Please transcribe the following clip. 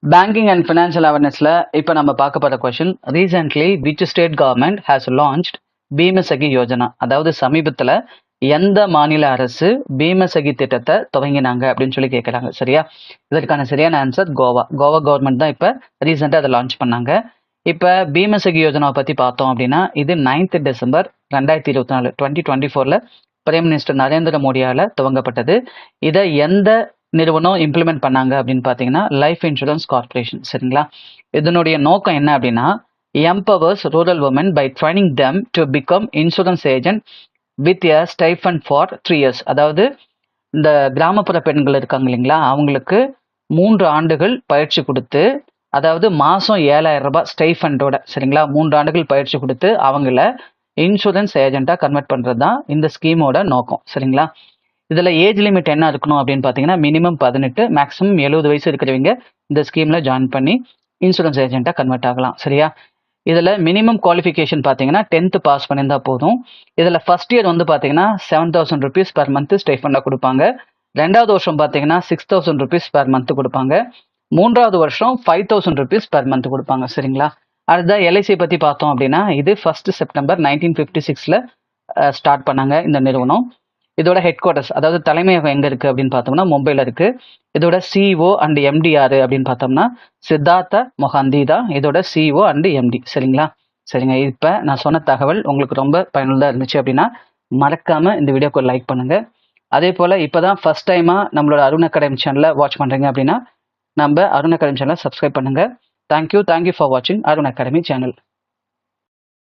Banking and financial awarenessல இப்போ நம்ம பார்க்க போற question, recently which state government has launched Bima Sakhi Yojana? அதாவது சமீபத்துல எந்த மாநில அரசு பீமசகி திட்டத்தை துவங்கினாங்க அப்படின்னு சொல்லி கேட்குறாங்க. சரியா? இதற்கான சரியான ஆன்சர் கோவா. கோவா கவர்மெண்ட் தான் இப்போ ரீசெண்டாக அதை லான்ச் பண்ணாங்க. இப்போ பீமசகி யோஜனாவை பற்றி பார்த்தோம் அப்படின்னா, இது 9th டிசம்பர் 2024 2024ல் பிரைம் மினிஸ்டர் நரேந்திர மோடியால் துவங்கப்பட்டது. இதை எந்த நிறுவனம் இம்ப்ளிமெண்ட் பண்ணாங்க அப்படின்னு பார்த்தீங்கன்னா, லைஃப் இன்சூரன்ஸ் கார்பரேஷன். சரிங்களா? இதனுடைய நோக்கம் என்ன அப்படின்னா, empowers rural women by training them to become insurance agent with a stipend for 3 years. அதாவது இந்த கிராமப்புற பெண்கள் இருக்காங்க இல்லைங்களா, அவங்களுக்கு 3 ஆண்டுகள் பயிற்சி கொடுத்து, அதாவது மாதம் 7,000 ரூபாய் ஸ்டைஃபண்டோட, சரிங்களா, 3 ஆண்டுகள் பயிற்சி கொடுத்து அவங்கள இன்சூரன்ஸ் ஏஜென்ட்டாக கன்வெர்ட் பண்ணுறது தான் இந்த ஸ்கீமோட நோக்கம். சரிங்களா? இதில் ஏஜ் லிமிட் என்ன இருக்கணும் அப்படின்னு பார்த்தீங்கன்னா, மினிமம் 18, மேக்ஸிமம் 70 வயசு இருக்கிறவங்க இந்த ஸ்கீமில் ஜாயின் பண்ணி இன்சூரன்ஸ் ஏஜென்ட்டாக கன்வெர்ட் ஆகலாம். சரியா? இதில் மினிமம் குவாலிஃபிகேஷன் பார்த்தீங்கன்னா 10th பாஸ் பண்ணியிருந்தால் போதும். இதில் ஃபர்ஸ்ட் இயர் வந்து பார்த்தீங்கன்னா 7,000 rupees per month ஸ்டைஃபண்டாக கொடுப்பாங்க. 2வது வருஷம் பார்த்தீங்கன்னா 6,000 rupees per month கொடுப்பாங்க. 3வது வருஷம் 5,000 rupees per month கொடுப்பாங்க. சரிங்களா? அடுத்த எல்ஐசி பற்றி பார்த்தோம் அப்படின்னா, இது 1st செப்டம்பர் 1956ல் ஸ்டார்ட் பண்ணாங்க இந்த நிறுவனம். இதோட ஹெட் குவார்ட்டர்ஸ், அதாவது தலைமையகம் எங்கே இருக்குது அப்படின்னு பார்த்தோம்னா மும்பையில் இருக்குது. இதோட சிஇஓ அண்ட் எம்டி யார் அப்படின்னு பார்த்தோம்னா சித்தார்த்த மொஹாந்தி தான் இதோட சிஇஓ அண்ட் எம்டி. சரிங்களா? சரிங்க, இப்போ நான் சொன்ன தகவல் உங்களுக்கு ரொம்ப பயனுள்ளதாக இருந்துச்சு அப்படின்னா மறக்காமல் இந்த வீடியோக்கு லைக் பண்ணுங்கள். அதே போல் இப்போ தான் ஃபஸ்ட் டைமாக நம்மளோட அருண் அகாடமி சேனலை வாட்ச் பண்ணுறீங்க அப்படின்னா நம்ம அருண் அகாடமி சேனலை சப்ஸ்கிரைப் பண்ணுங்கள். தேங்க்யூ ஃபார் வாட்சிங் அருண் அகாடமி சேனல்.